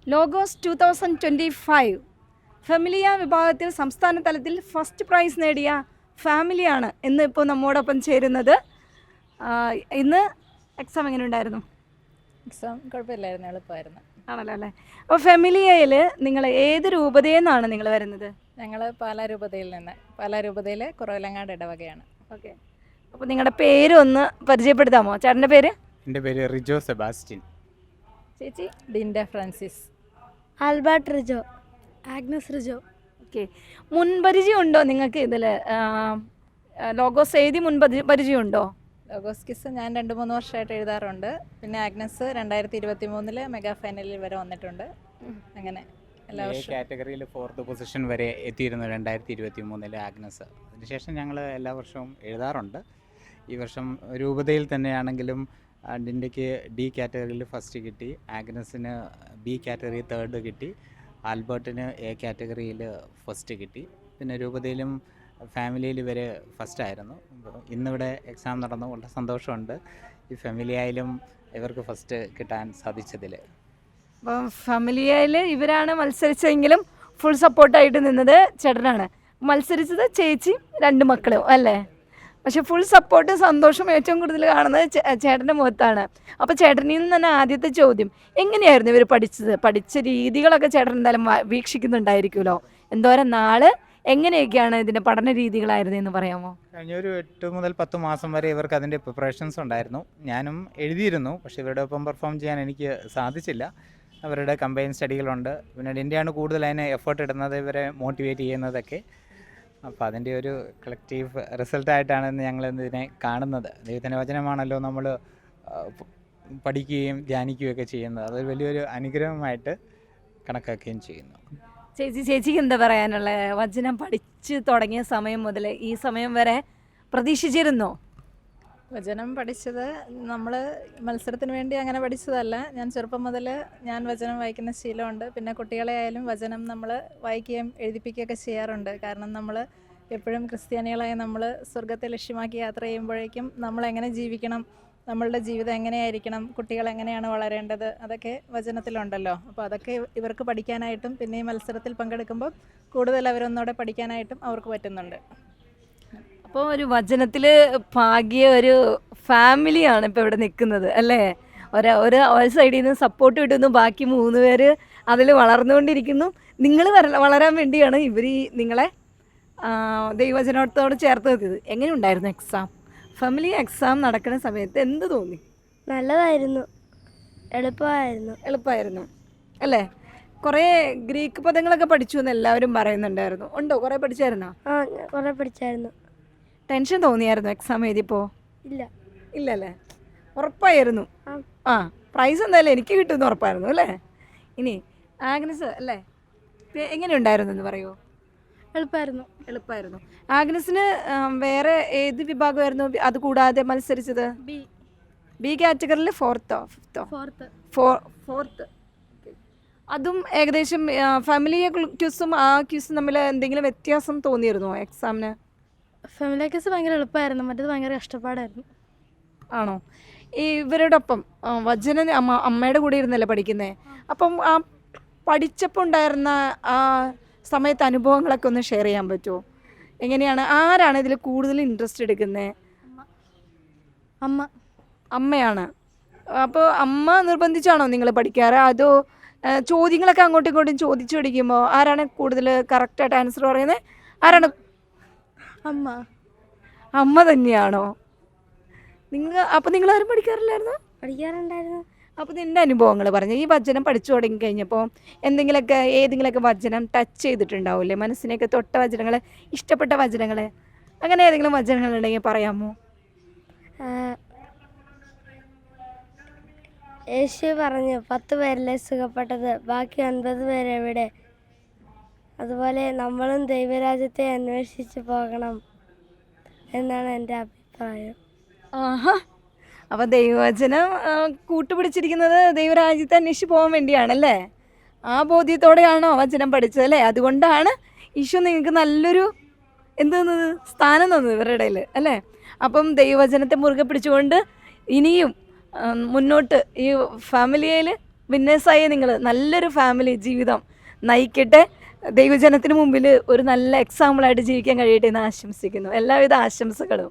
Logos 2025 ഫെമിലിയ വിഭാഗത്തിൽ സംസ്ഥാന തലത്തിൽ ഫസ്റ്റ് പ്രൈസ് നേടിയ ഫാമിലിയാണ് ഇന്ന് ഇപ്പോൾ നമ്മോടൊപ്പം ചേരുന്നത്. ഇന്ന് എക്സാം എങ്ങനെ ഉണ്ടായിരുന്നു? എക്സാം കുഴപ്പമില്ലായിരുന്നു, എളുപ്പമായിരുന്നു. ആണല്ലോ അല്ലേ. അപ്പോൾ ഫെമിലിയയിൽ നിങ്ങൾ ഏത് രൂപതയിൽ നിന്നാണ് നിങ്ങൾ വരുന്നത്? ഞങ്ങൾ പാലാരൂപതയിൽ നിന്ന്, പാലാരൂപതയിലെ കുറവിലങ്ങാട് ഇടവകയാണ്. ഓക്കെ, അപ്പോൾ നിങ്ങളുടെ പേര് ഒന്ന് പരിചയപ്പെടുത്താമോ? ചേട്ടൻ്റെ പേര്? എൻ്റെ പേര് റിജോ സെബാസ്റ്റ്യൻ. ചേച്ചി? ഡിൻഡ Francis. Albert Rijo. Agnes Rijo. Okay, മുൻപരിചയം ഉണ്ടോ നിങ്ങൾക്ക് ഇതിൽ? ലോഗോസ് എഴുതി മുൻപരിചയം ഉണ്ടോ? ലോഗോസ് കിസ് ഞാൻ 2-3 വർഷമായിട്ട് എഴുതാറുണ്ട്. പിന്നെ ആഗ്നസ് 2023 മെഗാ ഫൈനലിൽ വരെ വന്നിട്ടുണ്ട്. അങ്ങനെ എല്ലാ വർഷവും കാറ്റഗറിയിൽ 4th പൊസിഷൻ വരെ എത്തിയിരുന്നു 2023 ആഗ്നസ്. അതിനുശേഷം ഞങ്ങൾ എല്ലാ വർഷവും എഴുതാറുണ്ട്. ഈ വർഷം രൂപതയിൽ തന്നെയാണെങ്കിലും ഡിൻഡയ്ക്ക് ഡി കാറ്റഗറിയിൽ ഫസ്റ്റ് കിട്ടി, ആഗ്നസിന് ബി കാറ്റഗറി 3rd കിട്ടി, ആൽബർട്ടിന് എ കാറ്റഗറിയിൽ ഫസ്റ്റ് കിട്ടി. പിന്നെ രൂപതയിലും ഫാമിലിയിൽ വരെ ഫസ്റ്റ് ആയിരുന്നു. ഇന്നിവിടെ എക്സാം നടന്നു, വളരെ സന്തോഷമുണ്ട് ഈ ഫാമിലിയായാലും ഇവർക്ക് ഫസ്റ്റ് കിട്ടാൻ സാധിച്ചതിൽ. അപ്പം ഫാമിലിയിൽ ഇവരാണ് മത്സരിച്ചെങ്കിലും ഫുൾ സപ്പോർട്ടായിട്ട് നിന്നത് ചേട്ടനാണ്. മത്സരിച്ചത് ചേച്ചി 2 മക്കളും അല്ലേ? പക്ഷെ ഫുൾ സപ്പോർട്ട് സന്തോഷം ഏറ്റവും കൂടുതൽ കാണുന്നത് ചേട്ടൻ്റെ മുഖത്താണ്. അപ്പോൾ ചേട്ടനിൽ നിന്ന് തന്നെ ആദ്യത്തെ ചോദ്യം, എങ്ങനെയായിരുന്നു ഇവർ പഠിച്ചത്? പഠിച്ച രീതികളൊക്കെ ചേട്ടൻ എന്തായാലും വീക്ഷിക്കുന്നുണ്ടായിരിക്കുമല്ലോ. എന്തോരം നാൾ എങ്ങനെയൊക്കെയാണ് ഇതിൻ്റെ പഠന രീതികളായിരുന്നെന്ന് പറയാമോ? കഴിഞ്ഞ ഒരു 8 മുതൽ 10 മാസം വരെ ഇവർക്ക് അതിൻ്റെ പ്രിപ്പറേഷൻസ് ഉണ്ടായിരുന്നു. ഞാനും എഴുതിയിരുന്നു, പക്ഷേ ഇവരുടെ ഒപ്പം പെർഫോം ചെയ്യാൻ എനിക്ക് സാധിച്ചില്ല. അവരുടെ കമ്പൈൻ സ്റ്റഡികളുണ്ട്. പിന്നെ ഡിൻഡയാണ് കൂടുതൽ അതിന് എഫേർട്ട് ഇടുന്നത്, ഇവരെ മോട്ടിവേറ്റ് ചെയ്യുന്നതൊക്കെ. അപ്പോൾ അതിൻ്റെ ഒരു കളക്റ്റീവ് റിസൾട്ടായിട്ടാണ് ഞങ്ങൾ ഇതിനെ കാണുന്നത്. ദൈവത്തിൻ്റെ വചനമാണല്ലോ നമ്മൾ പഠിക്കുകയും ധ്യാനിക്കുകയൊക്കെ ചെയ്യുന്നത്. അതൊരു വലിയൊരു അനുഗ്രഹമായിട്ട് കണക്കാക്കുകയും ചെയ്യുന്നു. ചേച്ചിക്ക് എന്താ പറയാനുള്ളത്? വചനം പഠിച്ച് തുടങ്ങിയ സമയം മുതൽ ഈ സമയം വരെ പ്രതീക്ഷിച്ചിരുന്നോ? വചനം പഠിച്ചത് നമ്മൾ മത്സരത്തിന് വേണ്ടി അങ്ങനെ പഠിച്ചതല്ല. ഞാൻ ചെറുപ്പം മുതൽ ഞാൻ വചനം വായിക്കുന്ന ശീലമുണ്ട്. പിന്നെ കുട്ടികളെ ആയാലും വചനം നമ്മൾ വായിക്കുകയും എഴുതിപ്പിക്കുകയൊക്കെ ചെയ്യാറുണ്ട്. കാരണം നമ്മൾ എപ്പോഴും ക്രിസ്ത്യാനികളായി നമ്മൾ സ്വർഗത്തെ ലക്ഷ്യമാക്കി യാത്ര ചെയ്യുമ്പോഴേക്കും നമ്മളെങ്ങനെ ജീവിക്കണം, നമ്മളുടെ ജീവിതം എങ്ങനെയായിരിക്കണം, കുട്ടികൾ എങ്ങനെയാണ് വളരേണ്ടത്, അതൊക്കെ വചനത്തിലുണ്ടല്ലോ. അപ്പോൾ അതൊക്കെ ഇവർക്ക് പഠിക്കാനായിട്ടും പിന്നെ ഈ മത്സരത്തിൽ പങ്കെടുക്കുമ്പോൾ കൂടുതൽ അവരൊന്നുകൂടെ പഠിക്കാനായിട്ടും അവർക്ക് പറ്റുന്നുണ്ട്. അപ്പോൾ ഒരു വചനത്തിൽ പാകിയ ഒരു ഫാമിലിയാണ് ഇപ്പോൾ ഇവിടെ നിൽക്കുന്നത് അല്ലേ? ഒരു സൈഡിൽ നിന്ന് സപ്പോർട്ട് കിട്ടുന്നു, ബാക്കി 3 പേര് അതിൽ വളർന്നുകൊണ്ടിരിക്കുന്നു. നിങ്ങൾ വളരാൻ വേണ്ടിയാണ് ഇവർ നിങ്ങളെ ദൈവവചനത്തോട് ചേർത്ത് നിർത്തിയത്. എങ്ങനെ ഉണ്ടായിരുന്നു എക്സാം? ഫാമിലി എക്സാം നടക്കുന്ന സമയത്ത് എന്ത് തോന്നി? നല്ലതായിരുന്നു, എളുപ്പമായിരുന്നു അല്ലേ? കുറേ ഗ്രീക്ക് പദങ്ങളൊക്കെ പഠിച്ചു എന്ന് എല്ലാവരും പറയുന്നുണ്ടായിരുന്നു. ഉണ്ടോ? കുറേ പഠിച്ചായിരുന്നോ? കുറേ പഠിച്ചായിരുന്നു. ടെൻഷൻ തോന്നിയായിരുന്നു എക്സാം എഴുതിയപ്പോൾ? ഇല്ലല്ലേ? ഉറപ്പായിരുന്നു. പ്രൈസ് എന്തായാലും എനിക്ക് കിട്ടുമെന്ന് ഉറപ്പായിരുന്നു അല്ലേ? ഇനി ആഗ്നസ് അല്ലേ, എങ്ങനെയുണ്ടായിരുന്നു എന്ന് പറയുമോ? എളുപ്പമായിരുന്നു. ആഗ്നസിന് വേറെ ഏത് വിഭാഗമായിരുന്നു അത് കൂടാതെ മത്സരിച്ചത്? ബി കാറ്റഗറിയിൽ 4th. അതും ഏകദേശം ഫാമിലി ക്യൂസും ആ ക്യൂസും തമ്മിൽ എന്തെങ്കിലും വ്യത്യാസം തോന്നിയിരുന്നോ എക്സാമിന്? ഫാമിലി കേസ് ഭയങ്കര എളുപ്പമായിരുന്നു, മറ്റേത് ഭയങ്കര കഷ്ടപ്പാടായിരുന്നു. ആണോ? ഈ ഇവരോടൊപ്പം വചന അമ്മയുടെ കൂടെ ഇരുന്നല്ലേ പഠിക്കുന്നത്? അപ്പം ആ പഠിച്ചപ്പോൾ ഉണ്ടായിരുന്ന ആ സമയത്ത് അനുഭവങ്ങളൊക്കെ ഒന്ന് ഷെയർ ചെയ്യാൻ പറ്റുമോ? എങ്ങനെയാണ്, ആരാണ് ഇതിൽ കൂടുതൽ ഇൻട്രസ്റ്റ് എടുക്കുന്നത്? അമ്മയാണ്. അപ്പോൾ അമ്മ നിർബന്ധിച്ചാണോ നിങ്ങൾ പഠിക്കാറ്? അതോ ചോദ്യങ്ങളൊക്കെ അങ്ങോട്ടും ഇങ്ങോട്ടും ചോദിച്ചു പഠിക്കുമ്പോൾ ആരാണ് കൂടുതൽ കറക്റ്റായിട്ട് ആൻസർ പറയുന്നത്? ആരാണ്? അമ്മ തന്നെയാണോ? അപ്പോൾ നിങ്ങൾ ആരും പഠിക്കാറുണ്ടായിരുന്നു. അപ്പോൾ നിൻ്റെ അനുഭവങ്ങൾ പറഞ്ഞു. ഈ വചനം പഠിച്ചു തുടങ്ങി കഴിഞ്ഞപ്പോൾ ഏതെങ്കിലുമൊക്കെ വചനം ടച്ച് ചെയ്തിട്ടുണ്ടാവില്ലേ? മനസ്സിനെയൊക്കെ തൊട്ട വചനങ്ങൾ, ഇഷ്ടപ്പെട്ട വചനങ്ങൾ, അങ്ങനെ ഏതെങ്കിലും വചനങ്ങൾ ഉണ്ടെങ്കിൽ പറയാമോ? യേശു പറഞ്ഞു 10 പേരല്ലേ സുഖപ്പെട്ടത്, ബാക്കി 9 പേരെവിടെ? അതുപോലെ നമ്മളും ദൈവരാജ്യത്തെ അന്വേഷിച്ച് പോകണം എന്നാണ് എൻ്റെ അഭിപ്രായം. അപ്പോൾ ദൈവവചനം കൂട്ടുപിടിച്ചിരിക്കുന്നത് ദൈവരാജ്യത്തെ അന്വേഷിച്ച് പോകാൻ വേണ്ടിയാണല്ലേ? ആ ബോധ്യത്തോടെയാണോ വചനം പഠിച്ചത് അല്ലേ? അതുകൊണ്ടാണ് ഈശോ നിങ്ങൾക്ക് നല്ലൊരു സ്ഥാനം തന്നത് ഇവരുടെ ഇടയിൽ അല്ലേ? അപ്പം ദൈവവചനത്തെ മുറുകെ പിടിച്ചുകൊണ്ട് ഇനിയും മുന്നോട്ട് ഈ ഫാമിലിയിൽ വിന്നേഴ്സായ നിങ്ങൾ നല്ലൊരു ഫാമിലി ജീവിതം നയിക്കട്ടെ. ദൈവജനത്തിന് മുമ്പിൽ ഒരു നല്ല എക്സാമ്പിളായിട്ട് ജീവിക്കാൻ കഴിയട്ടെ എന്ന് ആശംസിക്കുന്നു. എല്ലാവിധ ആശംസകളും.